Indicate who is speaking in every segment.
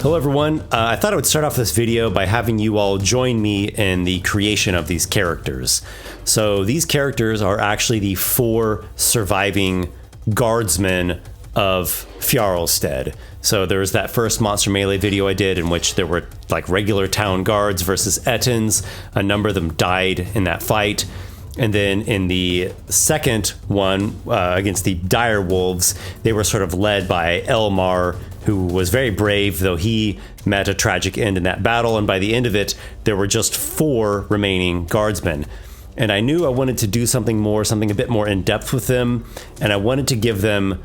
Speaker 1: Hello everyone, I thought I would start off this video by having you all join me in the creation of these characters. So these characters are actually the 4 surviving guardsmen of Fjarlstead. So there was that first Monster Melee video I did in which there were like regular town guards versus Ettins. A number of them died in that fight. And then in the second one, against the dire wolves, they were sort of led by Elmar, who was very brave, though he met a tragic end in that battle. And by the end of it, there were just 4 remaining guardsmen. And I knew I wanted to do something a bit more in depth with them. And I wanted to give them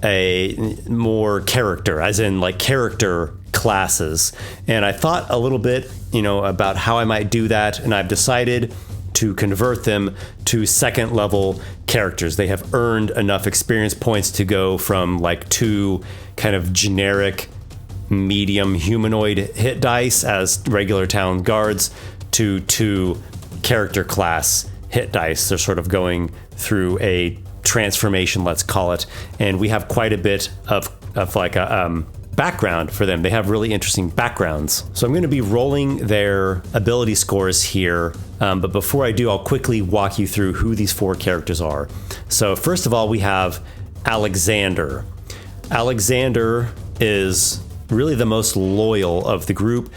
Speaker 1: a more character, as in like character classes. And I thought a little bit, about how I might do that. And I've decided to convert them to second level characters. They have earned enough experience points to go from like 2 kind of generic medium humanoid hit dice as regular town guards to 2 character class hit dice. They're sort of going through a transformation, let's call it, and we have quite a bit of like a background for them. They have really interesting backgrounds. So I'm going to be rolling their ability scores here, but before I do, I'll quickly walk you through who these 4 characters are. So first of all, we have Alexander. Alexander is really the most loyal of the group.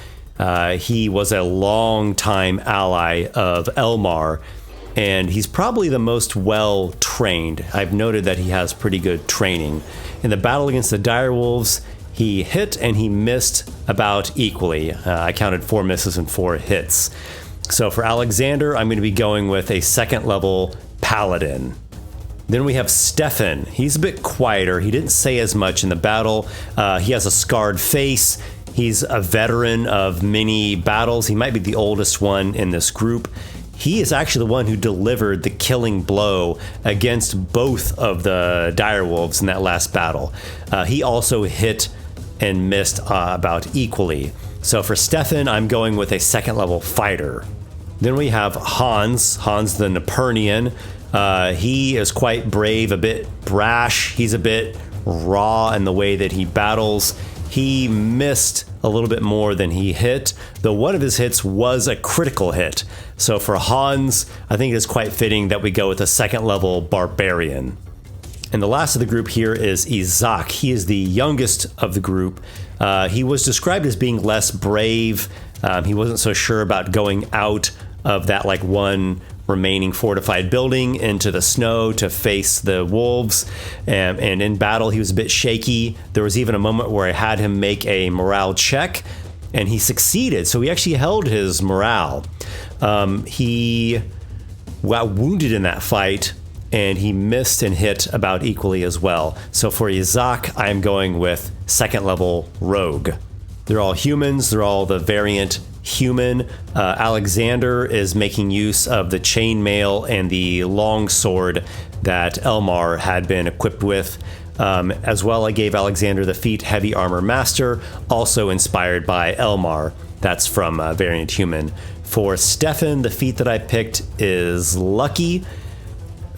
Speaker 1: He was a long-time ally of Elmar, and he's probably the most well-trained. I've noted that he has pretty good training. In the battle against the direwolves, he hit and he missed about equally. I counted 4 misses and 4 hits. So for Alexander, I'm going to be going with a second level paladin. Then we have Stephan. He's a bit quieter. He didn't say as much in the battle. He has a scarred face. He's a veteran of many battles. He might be the oldest one in this group. He is actually the one who delivered the killing blow against both of the direwolves in that last battle. He also hit and missed about equally. So for Stephan, I'm going with a second level fighter. Then we have Hans the Napernian. He is quite brave, a bit brash. He's a bit raw in the way that he battles. He missed a little bit more than he hit, though one of his hits was a critical hit. So for Hans, I think it is quite fitting that we go with a second level barbarian. And the last of the group here is Isaac. He is the youngest of the group. He was described as being less brave. He wasn't so sure about going out of that like one remaining fortified building into the snow to face the wolves. And in battle, he was a bit shaky. There was even a moment where I had him make a morale check, and he succeeded. So he actually held his morale. He got wounded in that fight, and he missed and hit about equally as well. So for Isaac, I'm going with second level rogue. They're all humans. They're all the variant human. Alexander is making use of the chainmail and the long sword that Elmar had been equipped with. As well, I gave Alexander the feat Heavy Armor Master, also inspired by Elmar. That's from Variant Human. For Stephan, the feat that I picked is Lucky.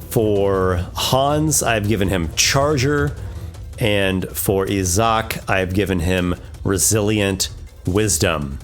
Speaker 1: For Hans, I've given him Charger. And for Isaac, I've given him Resilient Wisdom.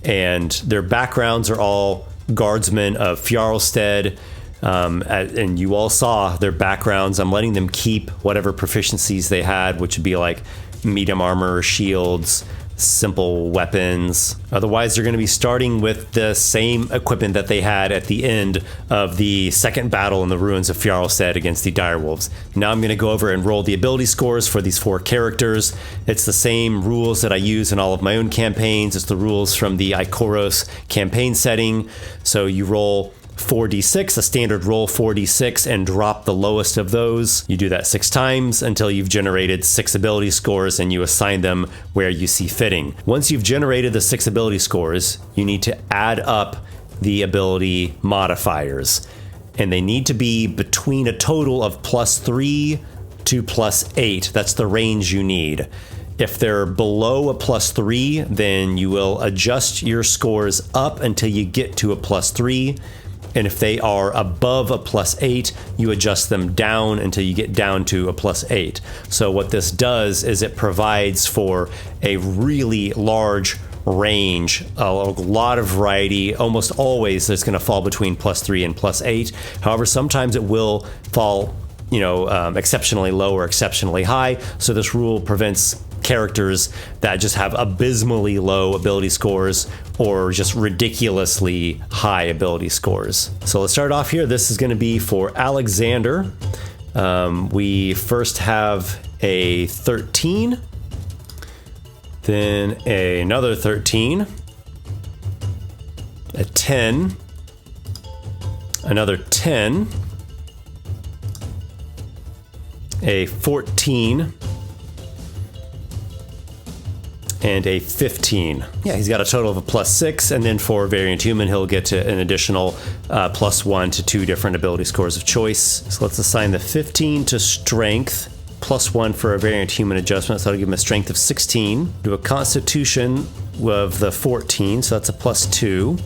Speaker 1: And their backgrounds are all guardsmen of Fjarlstead. And you all saw their backgrounds. I'm letting them keep whatever proficiencies they had, which would be like medium armor, shields, simple weapons. Otherwise, they're going to be starting with the same equipment that they had at the end of the second battle in the ruins of Fjarlstead against the direwolves. Now I'm going to go over and roll the ability scores for these 4 characters. It's the same rules that I use in all of my own campaigns. It's the rules from the Ikoros campaign setting. So you roll 4d6, a standard roll 4d6, and drop the lowest of those. You do that 6 times until you've generated 6 ability scores, and you assign them where you see fitting. Once you've generated the 6 ability scores, you need to add up the ability modifiers, and they need to be between a total of +3 to +8. That's the range you need. If they're below a +3, then you will adjust your scores up until you get to a +3. And if they are above a +8, you adjust them down until you get down to a +8. So what this does is it provides for a really large range, a lot of variety. Almost always it's going to fall between +3 and +8. However, sometimes it will fall, exceptionally low or exceptionally high. So this rule prevents characters that just have abysmally low ability scores or just ridiculously high ability scores. So let's start off here. This is going to be for Alexander. We first have a 13, then another 13, a 10, another 10, a 14, and a 15. Yeah, he's got a total of a +6, and then for Variant Human, he'll get to an additional +1 to 2 different ability scores of choice. So let's assign the 15 to Strength, +1 for a Variant Human adjustment, so that'll give him a Strength of 16. Do a Constitution of the 14, so that's a +2.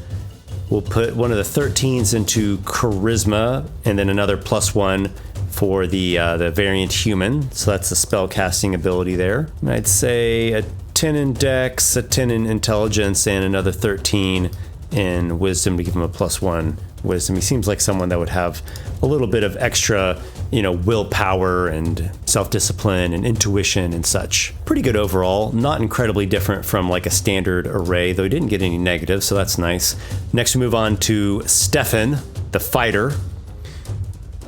Speaker 1: We'll put one of the 13s into Charisma, and then another +1 for the Variant Human, so that's the spell casting ability there. I'd say a 10 in Dex, a 10 in Intelligence, and another 13 in Wisdom to give him a +1 Wisdom. He seems like someone that would have a little bit of extra, willpower and self-discipline and intuition and such. Pretty good overall. Not incredibly different from like a standard array, though he didn't get any negatives, so that's nice. Next we move on to Stephan, the fighter.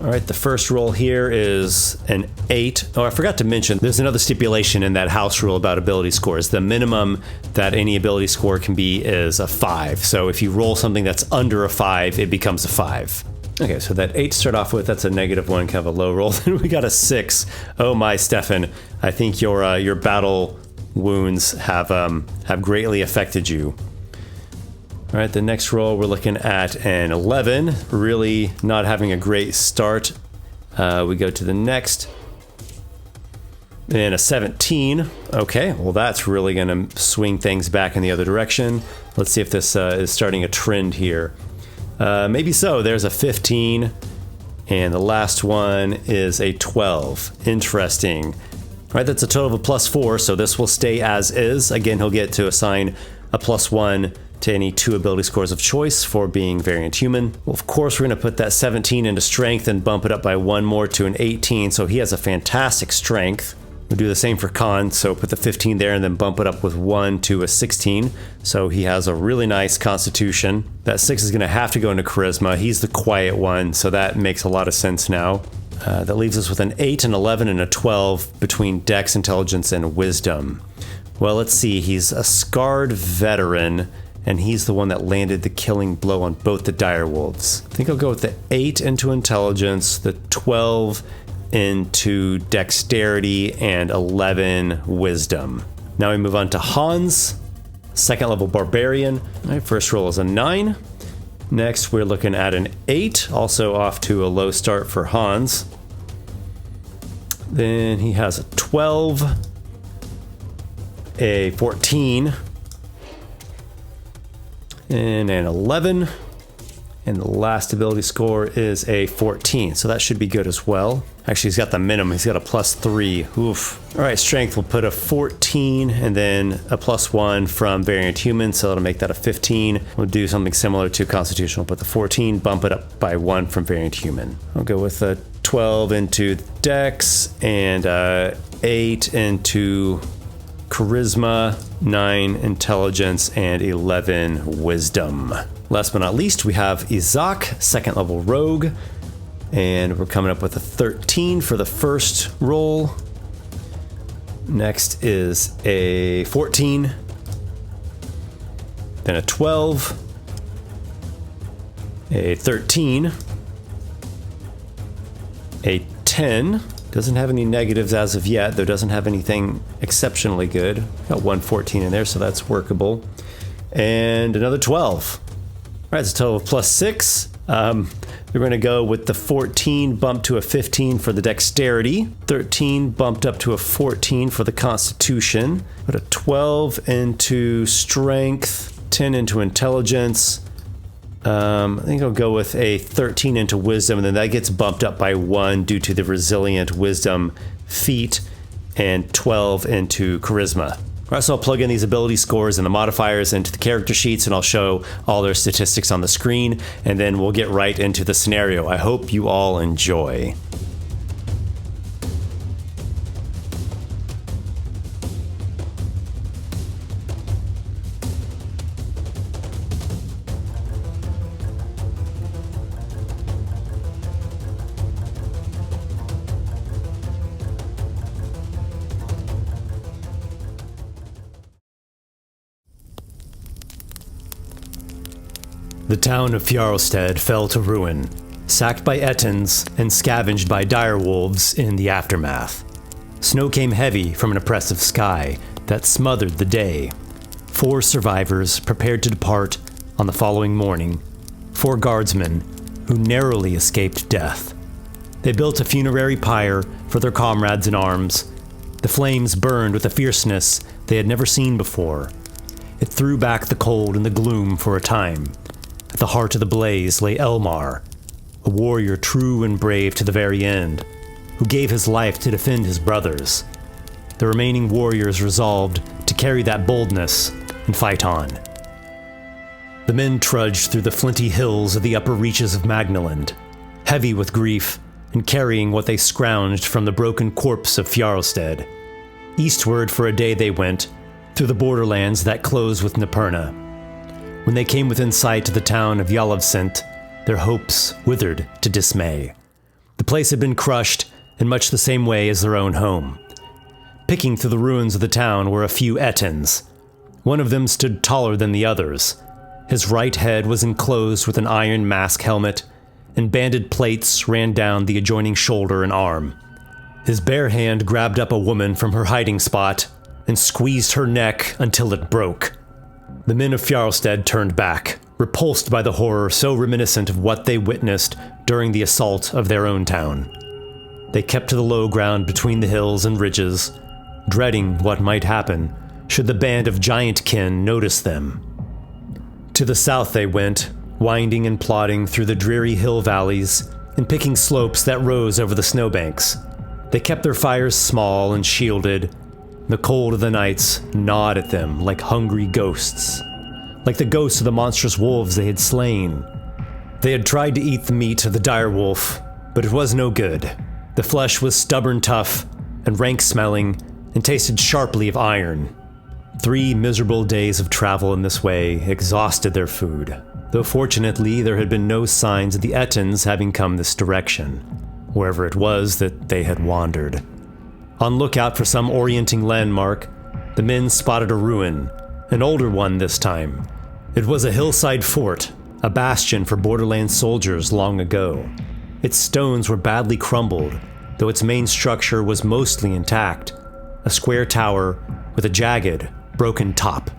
Speaker 1: All right, the first roll here is an 8. Oh, I forgot to mention, there's another stipulation in that house rule about ability scores. The minimum that any ability score can be is a 5. So if you roll something that's under a 5, it becomes a 5. Okay, so that 8 to start off with, that's a -1, kind of a low roll. Then we got a 6. Oh my, Stephan, I think your battle wounds have greatly affected you. All right, the next roll, we're looking at an 11, really not having a great start. We go to the next, and a 17. Okay, well that's really gonna swing things back in the other direction. Let's see if this is starting a trend here. Maybe so, there's a 15, and the last one is a 12. Interesting. All right, that's a total of a +4, so this will stay as is. Again, he'll get to assign a +1 to any 2 ability scores of choice for being Variant Human. Well, of course, we're going to put that 17 into Strength and bump it up by 1 more to an 18, so he has a fantastic Strength. We'll do the same for Con, so put the 15 there and then bump it up with 1 to a 16, so he has a really nice Constitution. That 6 is going to have to go into Charisma. He's the quiet one, so that makes a lot of sense now. That leaves us with an 8, an 11, and a 12 between Dex, Intelligence, and Wisdom. Well, let's see. He's a Scarred Veteran, and he's the one that landed the killing blow on both the direwolves. I think I'll go with the 8 into Intelligence, the 12 into Dexterity, and 11 Wisdom. Now we move on to Hans, second level Barbarian. All right, first roll is a 9. Next, we're looking at an 8, also off to a low start for Hans. Then he has a 12, a 14, and an 11, and the last ability score is a 14, so that should be good as well. Actually, he's got the minimum. He's got a +3. Oof. All right, Strength, we'll put a 14 and then a +1 from Variant Human, so that'll make that a 15. We'll do something similar to Constitution. We'll put the 14, bump it up by 1 from Variant Human. I'll go with a 12 into Dex and 8 into Charisma, 9 Intelligence, and 11 Wisdom. Last but not least, we have Isaac, second level Rogue, and we're coming up with a 13 for the first roll. Next is a 14, then a 12, a 13, a 10. Doesn't have any negatives as of yet, though doesn't have anything exceptionally good. Got 114 in there, so that's workable. And another 12. All right, it's a total of +6. We're going to go with the 14 bumped to a 15 for the Dexterity, 13 bumped up to a 14 for the Constitution, put a 12 into Strength, 10 into Intelligence, I think I'll go with a 13 into wisdom, and then that gets bumped up by 1 due to the resilient wisdom feat, and 12 into charisma. All right, so I'll plug in these ability scores and the modifiers into the character sheets, and I'll show all their statistics on the screen, and then we'll get right into the scenario. I hope you all enjoy. The town of Fjarlstead fell to ruin, sacked by Ettins and scavenged by direwolves in the aftermath. Snow came heavy from an oppressive sky that smothered the day. 4 survivors prepared to depart on the following morning, 4 guardsmen who narrowly escaped death. They built a funerary pyre for their comrades in arms. The flames burned with a fierceness they had never seen before. It threw back the cold and the gloom for a time. At the heart of the blaze lay Elmar, a warrior true and brave to the very end, who gave his life to defend his brothers. The remaining warriors resolved to carry that boldness and fight on. The men trudged through the flinty hills of the upper reaches of Magnaland, heavy with grief and carrying what they scrounged from the broken corpse of Fjarlstead. Eastward for a day they went, through the borderlands that close with Naperna. When they came within sight of the town of Yalavsent, their hopes withered to dismay. The place had been crushed in much the same way as their own home. Picking through the ruins of the town were a few Ettins. One of them stood taller than the others. His right head was enclosed with an iron mask helmet, and banded plates ran down the adjoining shoulder and arm. His bare hand grabbed up a woman from her hiding spot and squeezed her neck until it broke. The men of Fjarlstead turned back, repulsed by the horror so reminiscent of what they witnessed during the assault of their own town. They kept to the low ground between the hills and ridges, dreading what might happen should the band of giant kin notice them. To the south they went, winding and plodding through the dreary hill valleys and picking slopes that rose over the snowbanks. They kept their fires small and shielded. The cold of the nights gnawed at them like hungry ghosts, like the ghosts of the monstrous wolves they had slain. They had tried to eat the meat of the direwolf, but it was no good. The flesh was stubborn tough and rank-smelling and tasted sharply of iron. 3 miserable days of travel in this way exhausted their food, though fortunately there had been no signs of the Ettins having come this direction, wherever it was that they had wandered. On lookout for some orienting landmark, the men spotted a ruin, an older one this time. It was a hillside fort, a bastion for borderland soldiers long ago. Its stones were badly crumbled, though its main structure was mostly intact, a square tower with a jagged, broken top.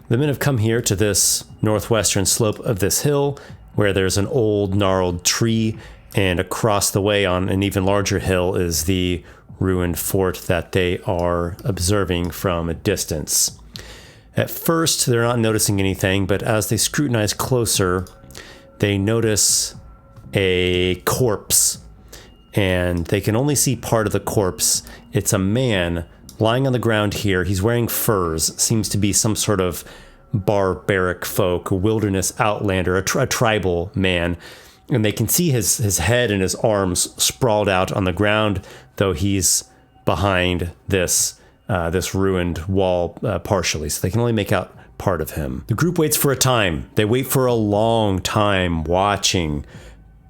Speaker 1: The men have come here to this northwestern slope of this hill, where there's an old gnarled tree, and across the way on an even larger hill is the ruined fort that they are observing from a distance. At first, they're not noticing anything, but as they scrutinize closer, they notice a corpse, and they can only see part of the corpse. It's a man lying on the ground here. He's wearing furs, seems to be some sort of barbaric folk, a wilderness outlander, a tribal man. And they can see his head and his arms sprawled out on the ground, though he's behind this ruined wall partially, so they can only make out part of him. The group waits for a time. They wait for a long time, watching,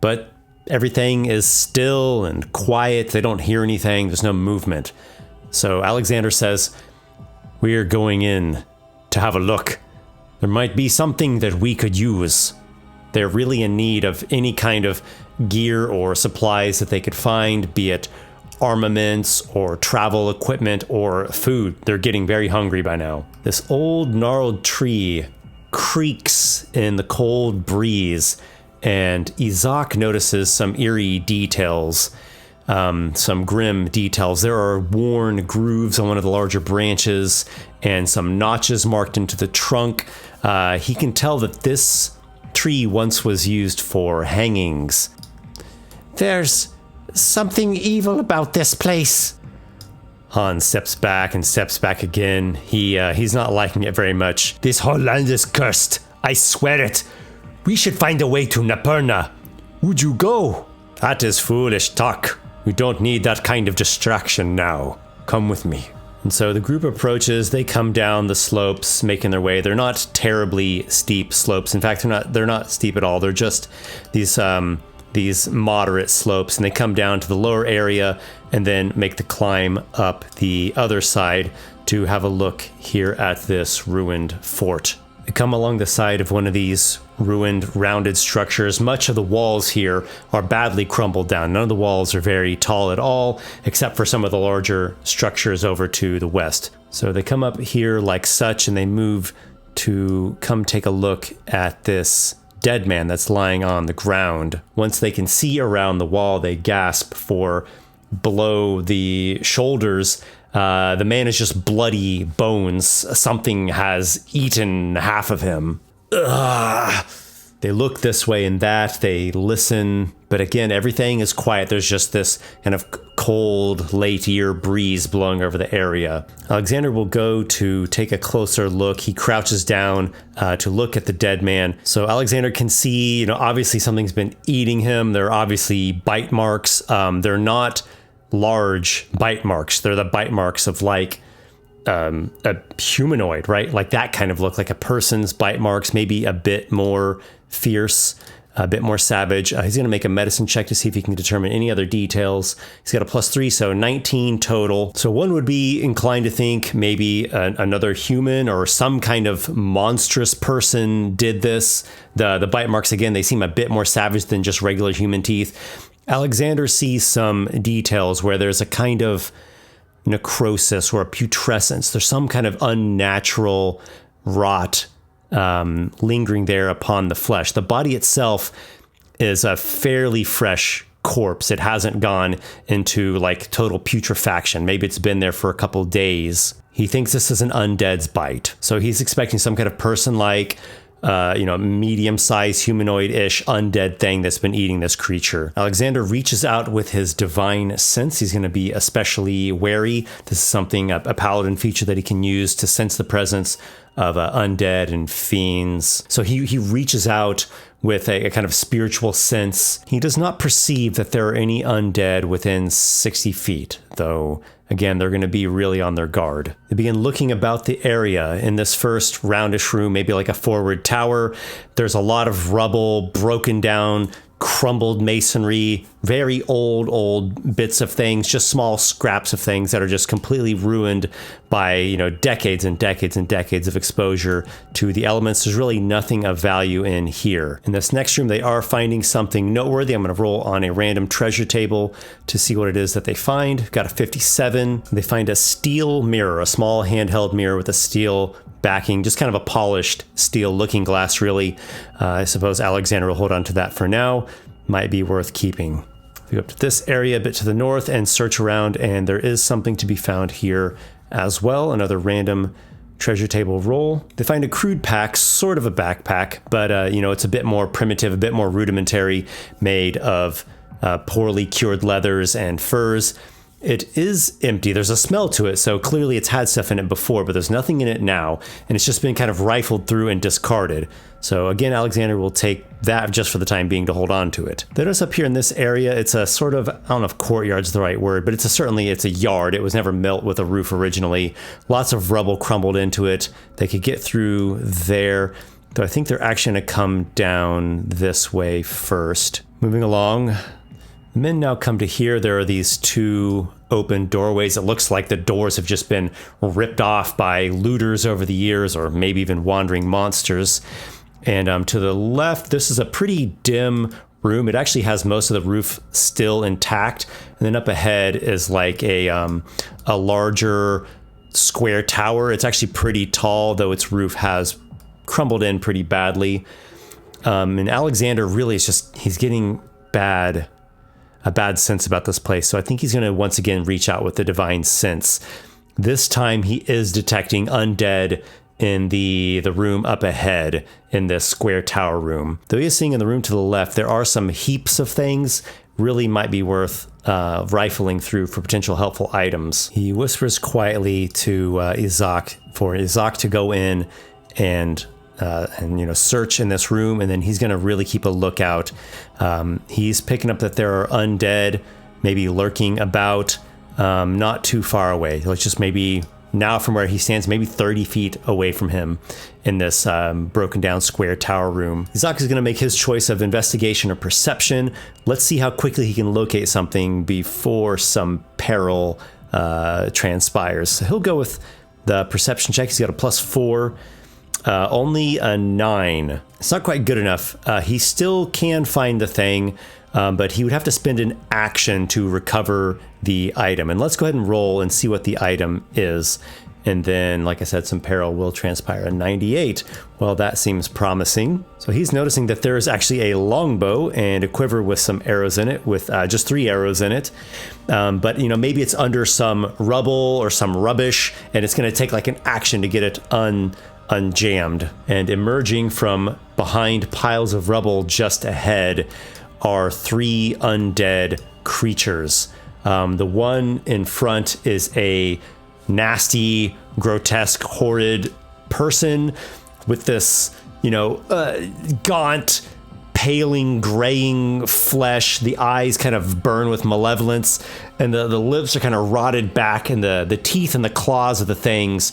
Speaker 1: but everything is still and quiet. They don't hear anything. There's no movement. So Alexander says, "We're going in to have a look. There might be something that we could use." They're really in need of any kind of gear or supplies that they could find, be it armaments or travel equipment or food. They're getting very hungry by now. This old gnarled tree creaks in the cold breeze, and Isaac notices some eerie details. some grim details. There are worn grooves on one of the larger branches and some notches marked into the trunk. He can tell that this tree once was used for hangings.
Speaker 2: There's something evil about this place.
Speaker 1: Hans steps back and steps back again. He's not liking it very much.
Speaker 2: This whole land is cursed. I swear it. We should find a way to Naperna. Would you go?
Speaker 1: That is foolish talk. We don't need that kind of distraction now. Come with me. And so the group approaches. They come down the slopes, making their way. They're not terribly steep slopes. In fact, they're not steep at all. They're just these moderate slopes, and they come down to the lower area and then make the climb up the other side to have a look here at this ruined fort. They come along the side of one of these ruined, rounded structures. Much of the walls here are badly crumbled down. None of the walls are very tall at all, except for some of the larger structures over to the west. So they come up here like such, and they move to come take a look at this dead man that's lying on the ground. Once they can see around the wall, they gasp, for below the shoulders, the man is just bloody bones. Something has eaten half of him. Ugh. They look this way and that. They listen. But again, everything is quiet. There's just this kind of cold, late year breeze blowing over the area. Alexander will go to take a closer look. He crouches down to look at the dead man. So Alexander can see, obviously something's been eating him. There are obviously bite marks. They're not large bite marks. They're the bite marks of like a humanoid, right? Like that kind of look, like a person's bite marks, maybe a bit more fierce, a bit more savage. He's going to make a medicine check to see if he can determine any other details. He's got a +3, so 19 total. So one would be inclined to think maybe another human or some kind of monstrous person did this. The bite marks, again, they seem a bit more savage than just regular human teeth. Alexander sees some details where there's a kind of necrosis or a putrescence. There's some kind of unnatural rot lingering there upon the flesh. The body itself is a fairly fresh corpse. It hasn't gone into like total putrefaction. Maybe it's been there for a couple days. He thinks this is an undead's bite. So he's expecting some kind of person-like, medium-sized humanoid-ish undead thing that's been eating this creature. Alexander reaches out with his divine sense. He's going to be especially wary. This is something, a paladin feature that he can use to sense the presence of undead and fiends. So he reaches out with a kind of spiritual sense. He does not perceive that there are any undead within 60 feet, though again, they're going to be really on their guard. They begin looking about the area. In this first roundish room, maybe like a forward tower, there's a lot of rubble, broken down, crumbled masonry, very old bits of things, just small scraps of things that are just completely ruined by, decades and decades and decades of exposure to the elements. There's really nothing of value in here. In this next room, they are finding something noteworthy. I'm going to roll on a random treasure table to see what it is that they find. Got a 57. They find a steel mirror, a small handheld mirror with a steel backing, just kind of a polished steel looking glass, really. I suppose Alexander will hold on to that for now. Might be worth keeping. We go up to this area a bit to the north and search around, and there is something to be found here as well. Another random treasure table roll. They find a crude pack, sort of a backpack, but it's a bit more primitive, a bit more rudimentary, made of poorly cured leathers and furs. It is empty. There's a smell to it, so clearly it's had stuff in it before, but there's nothing in it now, and it's just been kind of rifled through and discarded. So again, Alexander will take that just for the time being to hold on to it. Then it's up here in this area. It's a sort of, I don't know if courtyard's the right word, but it's a yard. It was never built with a roof originally. Lots of rubble crumbled into it. They could get through there, though I think they're actually going to come down this way first. Moving along. The men now come to here. There are these two open doorways. It looks like the doors have just been ripped off by looters over the years, or maybe even wandering monsters. And to the left, this is a pretty dim room. It actually has most of the roof still intact. And then up ahead is like a larger square tower. It's actually pretty tall, though its roof has crumbled in pretty badly. And Alexander really is he's getting bad a bad sense about this place. So I think he's going to once again reach out with the divine sense. This time he is detecting undead in the room up ahead in this square tower room. Though he is seeing in the room to the left, there are some heaps of things. Really might be worth rifling through for potential helpful items. He whispers quietly to Izak for Izak to go in and search in this room, and then he's going to really keep a lookout. He's picking up that there are undead maybe lurking about, not too far away. Let's just maybe now from where he stands, maybe 30 feet away from him in this broken down square tower room. Izak is going to make his choice of investigation or perception. Let's see how quickly he can locate something before some peril transpires. So he'll go with the perception check. He's got a +4. Only a 9. It's not quite good enough. He still can find the thing, but he would have to spend an action to recover the item. And let's go ahead and roll and see what the item is. And then, like I said, some peril will transpire. A 98. Well, that seems promising. So he's noticing that there is actually a longbow and a quiver with some arrows in it, with just 3 arrows in it. But, maybe it's under some rubble or some rubbish, and it's going to take like an action to get it unjammed. And emerging from behind piles of rubble just ahead are 3 undead creatures. The one in front is a nasty, grotesque, horrid person with this, gaunt, paling, graying flesh. The eyes kind of burn with malevolence, and the lips are kind of rotted back, and the teeth and the claws of the things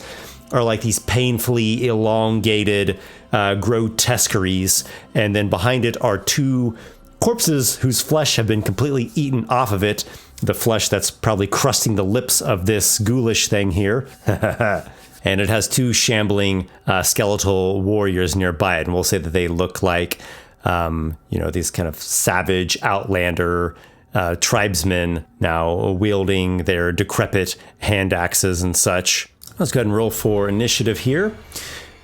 Speaker 1: are like these painfully elongated grotesqueries. And then behind it are 2 corpses whose flesh have been completely eaten off of it. The flesh that's probably crusting the lips of this ghoulish thing here. And it has 2 shambling skeletal warriors nearby it. And we'll say that they look like, these kind of savage outlander tribesmen now wielding their decrepit hand axes and such. Let's go ahead and roll for initiative here.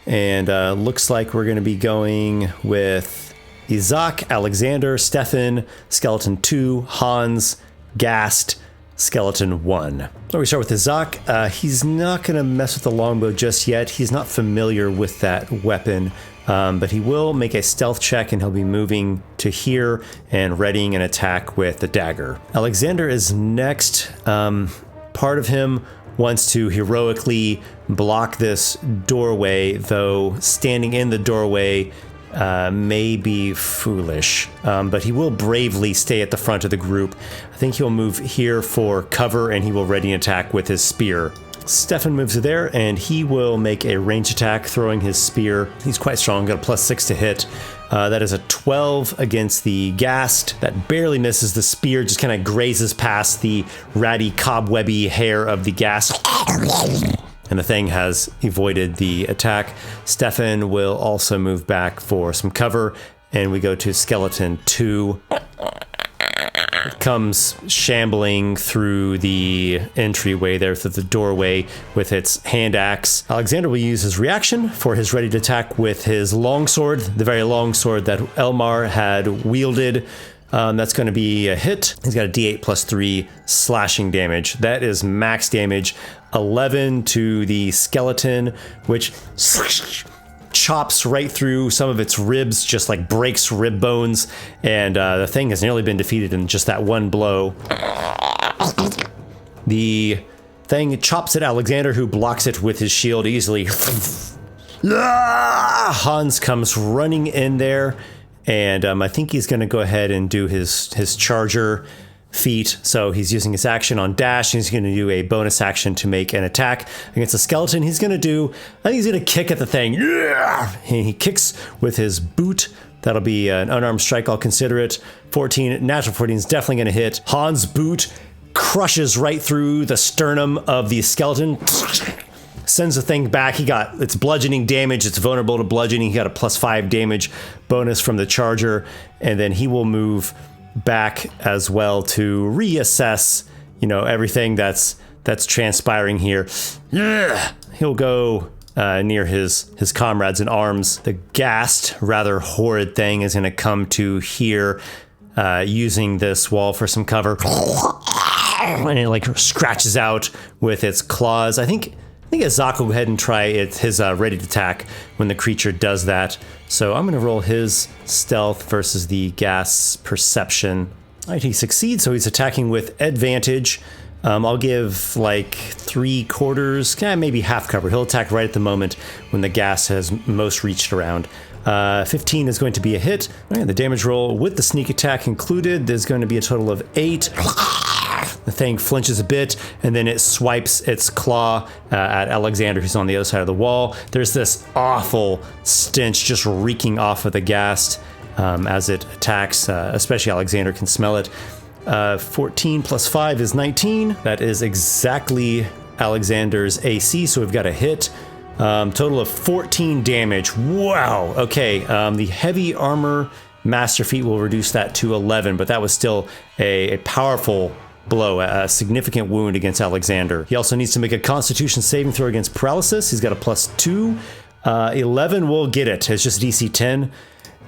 Speaker 1: And looks like we're going to be going with Izak, Alexander, Stephan, Skeleton 2, Hans, Gast, Skeleton 1. So we start with Izak. He's not going to mess with the longbow just yet. He's not familiar with that weapon, but he will make a stealth check, and he'll be moving to here and readying an attack with the dagger. Alexander is next. Part of him wants to heroically block this doorway, though standing in the doorway may be foolish, but he will bravely stay at the front of the group. I think he'll move here for cover, and he will ready an attack with his spear. Stephan moves there, and he will make a range attack, throwing his spear. He's quite strong, got a +6 to hit. That is a 12 against the Gast. That barely misses. The spear just kind of grazes past the ratty, cobwebby hair of the Gast, and the thing has avoided the attack. Stephan will also move back for some cover, and we go to Skeleton 2. It comes shambling through the entryway there, through the doorway, with its hand axe. Alexander will use his reaction for his ready to attack with his longsword, the very longsword that Elmar had wielded. That's going to be a hit. He's got a d8 +3 slashing damage. That is max damage. 11 to the skeleton, which chops right through some of its ribs, just like breaks rib bones, and the thing has nearly been defeated in just that one blow. The thing chops at Alexander, who blocks it with his shield easily. Hans comes running in there, and I think he's going to go ahead and do his charger feat. So he's using his action on dash, and he's going to do a bonus action to make an attack against a skeleton. I think he's going to kick at the thing. And he kicks with his boot. That'll be an unarmed strike, I'll consider it. 14, natural 14 is definitely going to hit. Hans' boot crushes right through the sternum of the skeleton. Sends the thing back. It's bludgeoning damage. It's vulnerable to bludgeoning. He got a +5 damage bonus from the charger. And then he will move back as well to reassess, everything that's transpiring here. He'll go near his comrades in arms. The Gast, rather horrid thing, is going to come to here. using this wall for some cover. And it like scratches out with its claws. I think Azak will go ahead and try his ready to attack when the creature does that. So I'm going to roll his stealth versus the gas perception. All right, he succeeds, so he's attacking with advantage. I'll give like 3/4, maybe half cover. He'll attack right at the moment when the gas has most reached around. 15 is going to be a hit. All right, the damage roll with the sneak attack included, there's going to be a total of 8. The thing flinches a bit, and then it swipes its claw at Alexander, who's on the other side of the wall. There's this awful stench just reeking off of the ghast as it attacks, especially Alexander can smell it. 14 plus 5 is 19. That is exactly Alexander's AC, so we've got a hit. Total of 14 damage. Wow. Okay, the heavy armor master feat will reduce that to 11, but that was still a powerful blow, a significant wound against Alexander. He also needs to make a constitution saving throw against paralysis. He's got a +2. 11 will get it. It's just DC 10.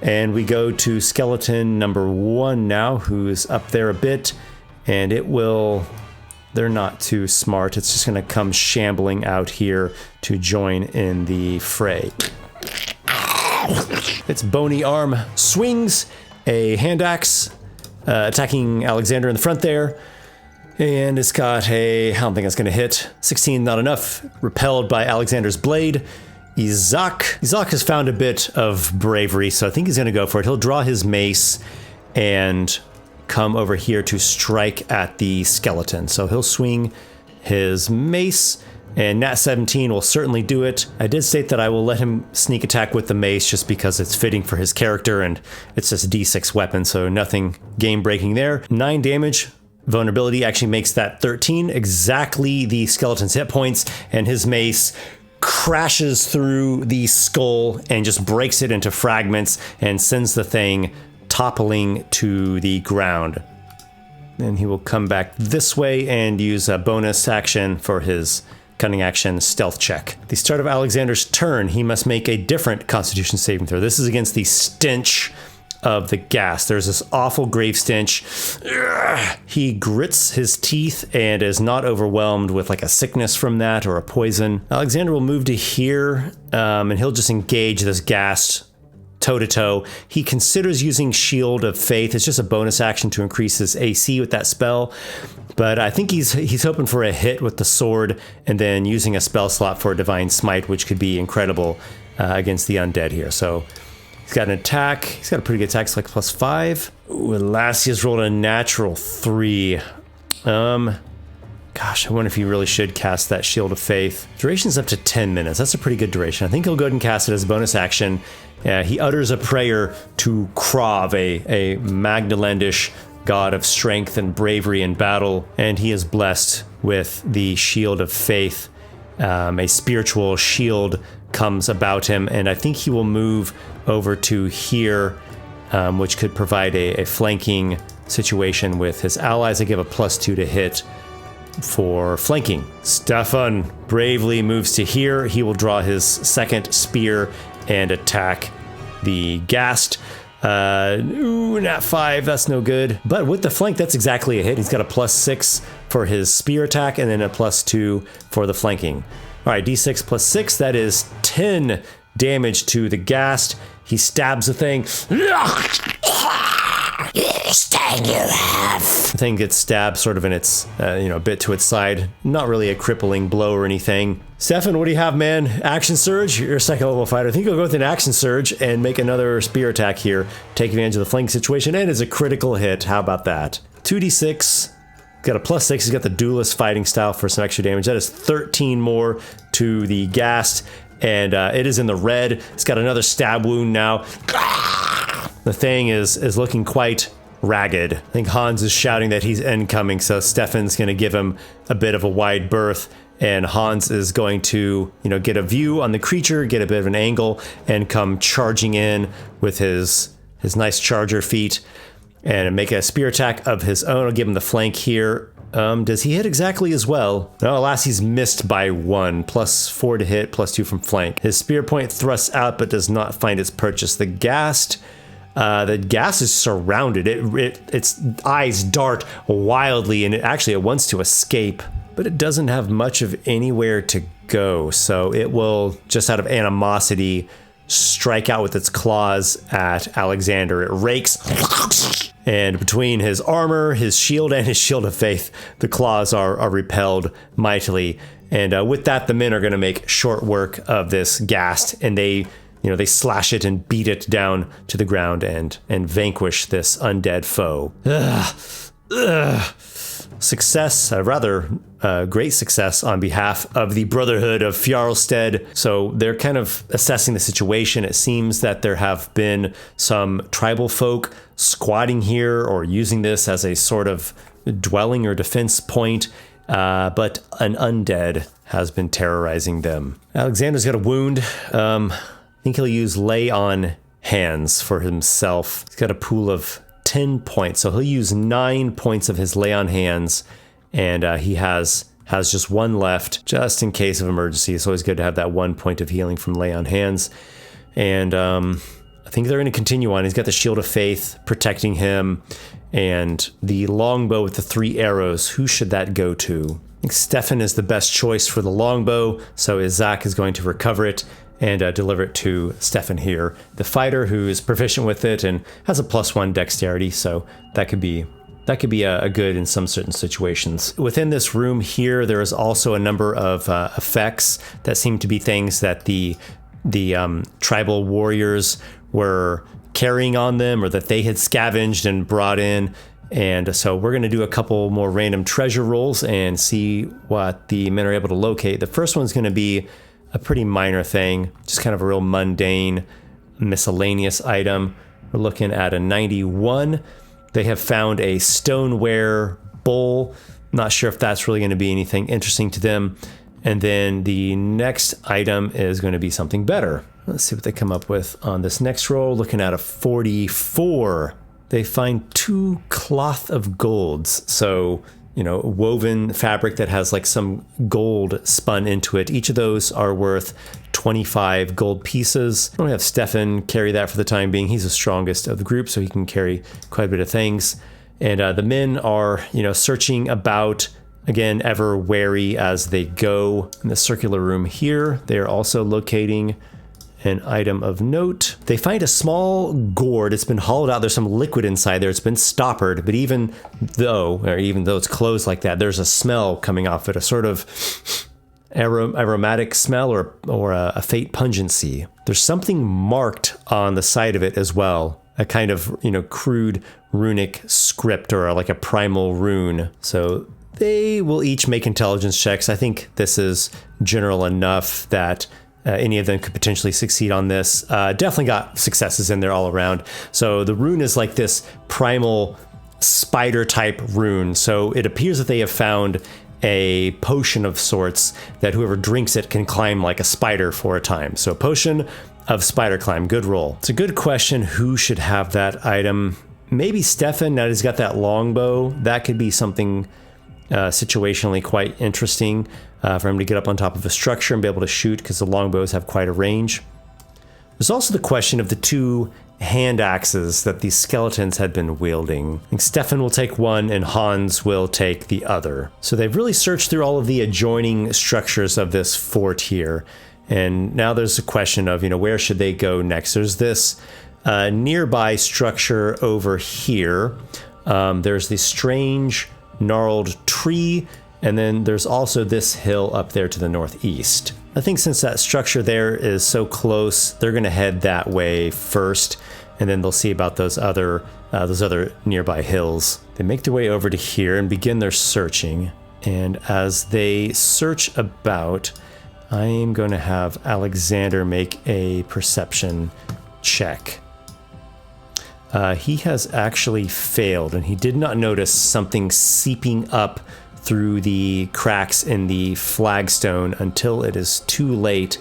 Speaker 1: And we go to skeleton number 1 now, who's up there a bit, and it will... They're not too smart. It's just going to come shambling out here to join in the fray. Its bony arm swings a hand axe, attacking Alexander in the front there. And it's got I don't think it's going to hit. 16, not enough. Repelled by Alexander's blade. Izak has found a bit of bravery, so I think he's going to go for it. He'll draw his mace and come over here to strike at the skeleton. So he'll swing his mace, and Nat 17 will certainly do it. I did state that I will let him sneak attack with the mace just because it's fitting for his character, and it's just a D6 weapon, so nothing game-breaking there. 9 damage. Vulnerability actually makes that 13, exactly the skeleton's hit points, and his mace crashes through the skull and just breaks it into fragments and sends the thing toppling to the ground. Then he will come back this way and use a bonus action for his cunning action stealth check. At the start of Alexander's turn, he must make a different constitution saving throw. This is against the stench of the gas. There's this awful grave stench. He grits his teeth and is not overwhelmed with like a sickness from that or a poison. Alexander will move to here, and he'll just engage this ghast toe-to-toe. He considers using Shield of Faith. It's just a bonus action to increase his AC with that spell, but I think he's hoping for a hit with the sword and then using a spell slot for a Divine Smite, which could be incredible against the undead here. So he's got an attack. He's got a pretty good attack. It's like +5. Ooh, Lassia's rolled a natural 3. Gosh, I wonder if he really should cast that Shield of Faith. Duration's up to 10 minutes. That's a pretty good duration. I think he'll go ahead and cast it as a bonus action. He utters a prayer to Krav, a Magnalandish god of strength and bravery in battle, and he is blessed with the Shield of Faith. A spiritual shield comes about him, and I think he will move over to here, which could provide a flanking situation with his allies. I give a +2 to hit for flanking. Stephan bravely moves to here. He will draw his second spear and attack the ghast. Nat 5, that's no good. But with the flank, that's exactly a hit. He's got a +6 for his spear attack and then a +2 for the flanking. All right, D6 +6, that is 10 damage to the ghast. He stabs the thing. The thing gets stabbed sort of in its, a bit to its side. Not really a crippling blow or anything. Stephan, what do you have, man? Action Surge? You're a second level fighter. I think you'll go with an Action Surge and make another spear attack here. Take advantage of the flank situation, and it's a critical hit. How about that? 2d6. Got a +6. He's got the duelist fighting style for some extra damage. That is 13 more to the ghast, and it is in the red. It's got another stab wound now. The thing is looking quite ragged. I think Hans is shouting that he's incoming, so Stephan's going to give him a bit of a wide berth, and Hans is going to, get a view on the creature, get a bit of an angle, and come charging in with his nice charger feet and make a spear attack of his own. I'll give him the flank here. Does he hit exactly as well? No, alas, he's missed by 1. +4 to hit, +2 from flank. His spear point thrusts out but does not find its purchase. The ghast The gas is surrounded. Its eyes dart wildly, and it wants to escape, but it doesn't have much of anywhere to go. So it will, just out of animosity, strike out with its claws at Alexander. It rakes, and between his armor, his shield, and his shield of faith, the claws are repelled mightily. And with that, the men are going to make short work of this ghast, and they slash it and beat it down to the ground and vanquish this undead foe. Success, rather great success on behalf of the Brotherhood of Fjarlstead. So they're kind of assessing the situation. It seems that there have been some tribal folk squatting here or using this as a sort of dwelling or defense point, but an undead has been terrorizing them. Alexander's got a wound. I think he'll use Lay on Hands for himself. He's got a pool of 10 points, so he'll use 9 points of his Lay on Hands, and he has just one left, just in case of emergency. It's always good to have that 1 point of healing from Lay on Hands. And I think they're going to continue on. He's got the Shield of Faith protecting him, and the longbow with the 3 arrows. Who should that go to? I think Stephan is the best choice for the longbow, so Isaac is going to recover it and deliver it to Stephan here, the fighter who is proficient with it and has a +1 dexterity, so that could be a good in some certain situations. Within this room here, there is also a number of effects that seem to be things that the tribal warriors were carrying on them, or that they had scavenged and brought in. And so we're going to do a couple more random treasure rolls and see what the men are able to locate. The first one's going to be a pretty minor thing, just kind of a real mundane, miscellaneous item. We're looking at a 91. They have found a stoneware bowl. Not sure if that's really going to be anything interesting to them. And then the next item is going to be something better. Let's see what they come up with on this next roll. Looking at a 44. They find 2 cloth of golds. So, woven fabric that has like some gold spun into it. Each of those are worth 25 gold pieces. I'm going to have Stephan carry that for the time being. He's the strongest of the group, so he can carry quite a bit of things. And the men are, searching about, again, ever wary as they go. In the circular room here, they are also locating an item of note. They find a small gourd. It's been hollowed out. There's some liquid inside there. It's been stoppered, but even though it's closed like that, there's a smell coming off it, a sort of aromatic smell or a faint pungency. There's something marked on the side of it as well, a kind of, crude runic script or like a primal rune. So they will each make intelligence checks. I think this is general enough that any of them could potentially succeed on this. Definitely got successes in there all around. So the rune is like this primal spider type rune. So it appears that they have found a potion of sorts that whoever drinks it can climb like a spider for a time. So a potion of spider climb. Good roll. It's a good question. Who should have that item? Maybe Stephan. Now he's got that longbow. That could be something situationally quite interesting for him to get up on top of a structure and be able to shoot, because the longbows have quite a range. There's also the question of the 2 hand axes that these skeletons had been wielding. I think Stephan will take one and Hans will take the other. So they've really searched through all of the adjoining structures of this fort here. And now there's a question of, where should they go next? There's this nearby structure over here. There's this strange gnarled tree, and then there's also this hill up there to the northeast. I think since that structure there is so close, they're going to head that way first, and then they'll see about those other nearby hills. They make their way over to here and begin their searching. And as they search about, I am going to have Alexander make a perception check. He has actually failed, and he did not notice something seeping up through the cracks in the flagstone until it is too late,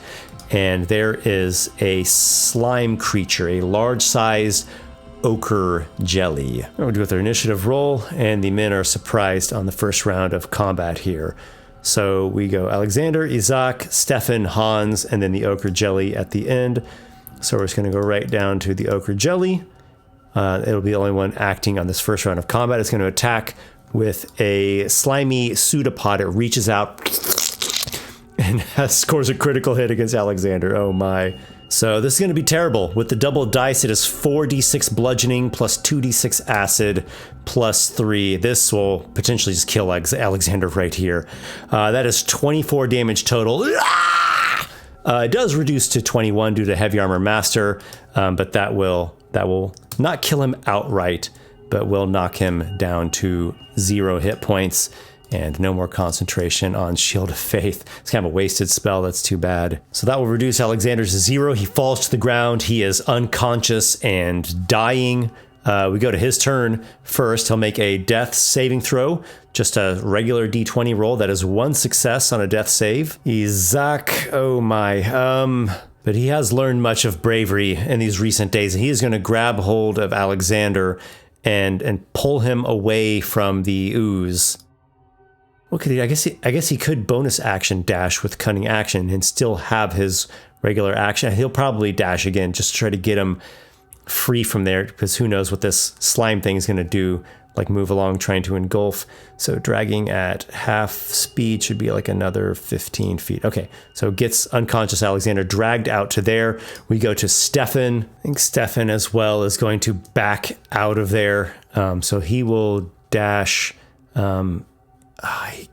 Speaker 1: and there is a slime creature, a large-sized ochre jelly. We'll do their initiative roll, and the men are surprised on the first round of combat here. So we go Alexander, Isaac, Stephan, Hans, and then the ochre jelly at the end. So we're just going to go right down to the ochre jelly. It'll be the only one acting on this first round of combat. It's going to attack with a slimy pseudopod. It reaches out and scores a critical hit against Alexander. Oh my. So this is going to be terrible. With the double dice, it is 4d6 bludgeoning plus 2d6 acid plus 3. This will potentially just kill Alexander right here. That is 24 damage total. It does reduce to 21 due to Heavy Armor Master, but that will not kill him outright, but will knock him down to 0 hit points. And no more concentration on Shield of Faith. It's kind of a wasted spell. That's too bad. So that will reduce Alexander to 0. He falls to the ground. He is unconscious and dying. We go to his turn first. He'll make a death saving throw. Just a regular d20 roll. That is 1 success on a death save. Isaac, oh my. But he has learned much of bravery in these recent days. He is going to grab hold of Alexander and pull him away from the ooze. What could he? I guess he could bonus action dash with cunning action and still have his regular action. He'll probably dash again just to try to get him free from there, because who knows what this slime thing is going to do, like move along trying to engulf. So dragging at half speed should be like another 15 feet. Okay, so gets unconscious Alexander dragged out to there. We go to Stephan. I think Stephan as well is going to back out of there. So he will dash.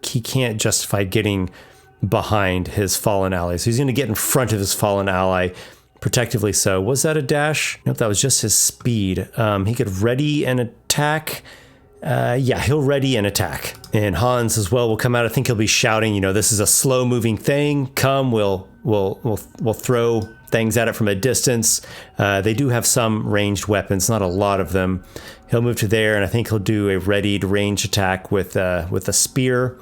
Speaker 1: He can't justify getting behind his fallen ally. So he's going to get in front of his fallen ally, protectively so. Was that a dash? Nope, that was just his speed. He could ready an attack. Yeah, he'll ready an attack. And Hans as well will come out. I think he'll be shouting, this is a slow moving thing. Come, we'll throw things at it from a distance. They do have some ranged weapons, not a lot of them. He'll move to there, and I think he'll do a readied range attack with a spear.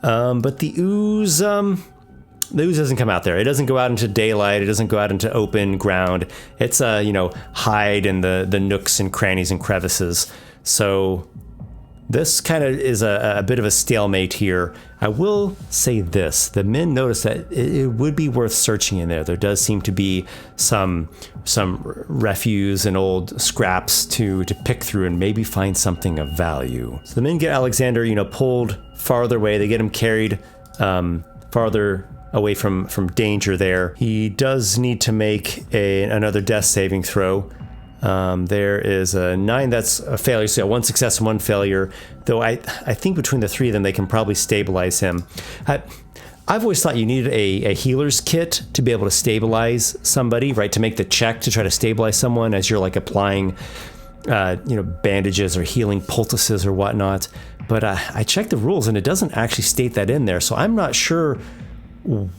Speaker 1: But the ooze doesn't come out there. It doesn't go out into daylight. It doesn't go out into open ground. It's hide in the nooks and crannies and crevices. So this kind of is a bit of a stalemate here. I will say this. The men notice that it would be worth searching in there. There does seem to be some refuse and old scraps to pick through and maybe find something of value. So the men get Alexander, pulled farther away. They get him carried farther away from danger there. He does need to make another death saving throw. There is a 9, that's a failure, so 1 success and 1 failure, though I think between the 3 of them they can probably stabilize him. I've always thought you needed a healer's kit to be able to stabilize somebody, right, to make the check to try to stabilize someone as you're like applying bandages or healing poultices or whatnot. But I checked the rules and it doesn't actually state that in there, so I'm not sure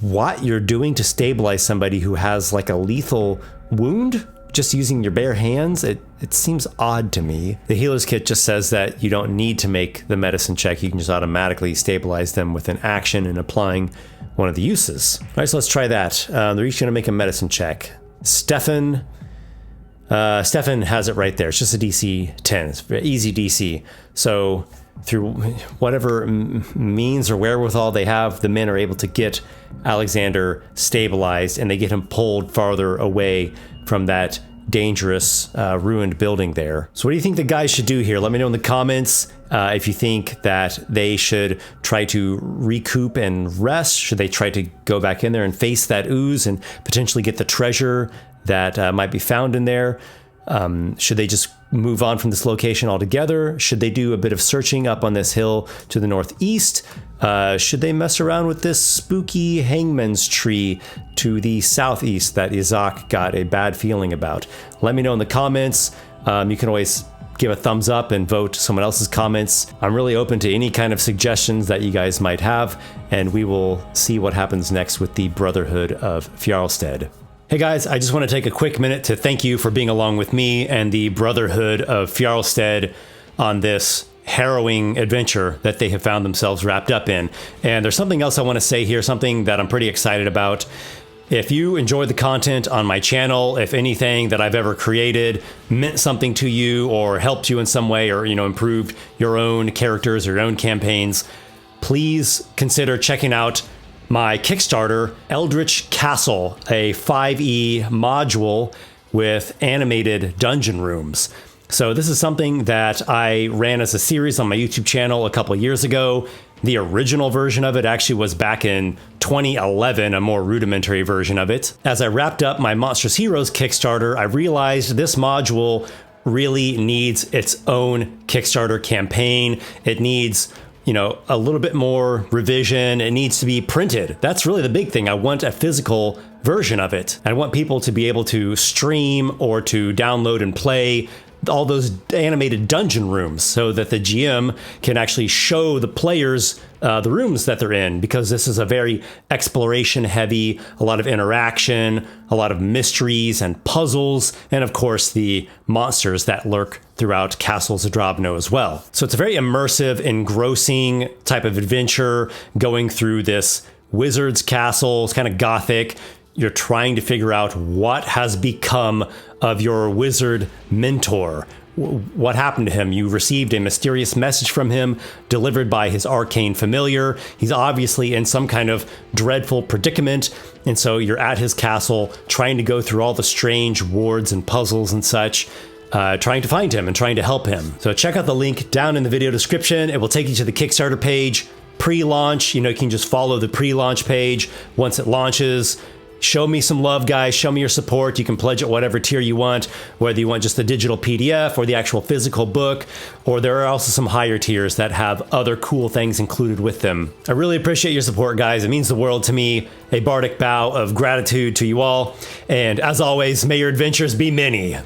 Speaker 1: what you're doing to stabilize somebody who has like a lethal wound. Just using your bare hands, it seems odd to me. The healer's kit just says that you don't need to make the medicine check. You can just automatically stabilize them with an action and applying one of the uses. All right, so let's try that. They're each going to make a medicine check. Stephan has it right there. It's just a DC 10. It's very easy DC. So through whatever means or wherewithal they have, the men are able to get Alexander stabilized, and they get him pulled farther away from that dangerous ruined building there. So what do you think the guys should do here? Let me know in the comments if you think that they should try to recoup and rest. Should they try to go back in there and face that ooze and potentially get the treasure that might be found in there? Should they just move on from this location altogether? Should they do a bit of searching up on this hill to the northeast? Should they mess around with this spooky hangman's tree to the southeast that Isaac got a bad feeling about? Let me know in the comments. You can always give a thumbs up and vote someone else's comments. I'm really open to any kind of suggestions that you guys might have, and we will see what happens next with the Brotherhood of Fjarlstead. Hey guys, I just want to take a quick minute to thank you for being along with me and the Brotherhood of Fjarlstead on this harrowing adventure that they have found themselves wrapped up in. And there's something else I want to say here, something that I'm pretty excited about. If you enjoy the content on my channel, if anything that I've ever created meant something to you or helped you in some way, or improved your own characters or your own campaigns, please consider checking out my Kickstarter, Eldritch Castle, a 5e module with animated dungeon rooms. So this is something that I ran as a series on my YouTube channel a couple years ago. The original version of it actually was back in 2011, a more rudimentary version of it. As I wrapped up my Monstrous Heroes Kickstarter, I realized this module really needs its own Kickstarter campaign. It needs, a little bit more revision. It needs to be printed. That's really the big thing. I want a physical version of it. I want people to be able to stream or to download and play all those animated dungeon rooms so that the GM can actually show the players the rooms that they're in, because this is a very exploration heavy, a lot of interaction, a lot of mysteries and puzzles, and of course the monsters that lurk throughout Castle Zdravno as well. So it's a very immersive, engrossing type of adventure going through this wizard's castle. It's kind of gothic. You're trying to figure out what has become of your wizard mentor. What happened to him? You received a mysterious message from him delivered by his arcane familiar. He's obviously in some kind of dreadful predicament. And so you're at his castle trying to go through all the strange wards and puzzles and such, trying to find him and trying to help him. So check out the link down in the video description. It will take you to the Kickstarter page. Pre-launch, you can just follow the pre-launch page once it launches. Show me some love, guys. Show me your support. You can pledge at whatever tier you want, whether you want just the digital PDF or the actual physical book, or there are also some higher tiers that have other cool things included with them. I really appreciate your support, guys. It means the world to me. A bardic bow of gratitude to you all. And as always, may your adventures be many.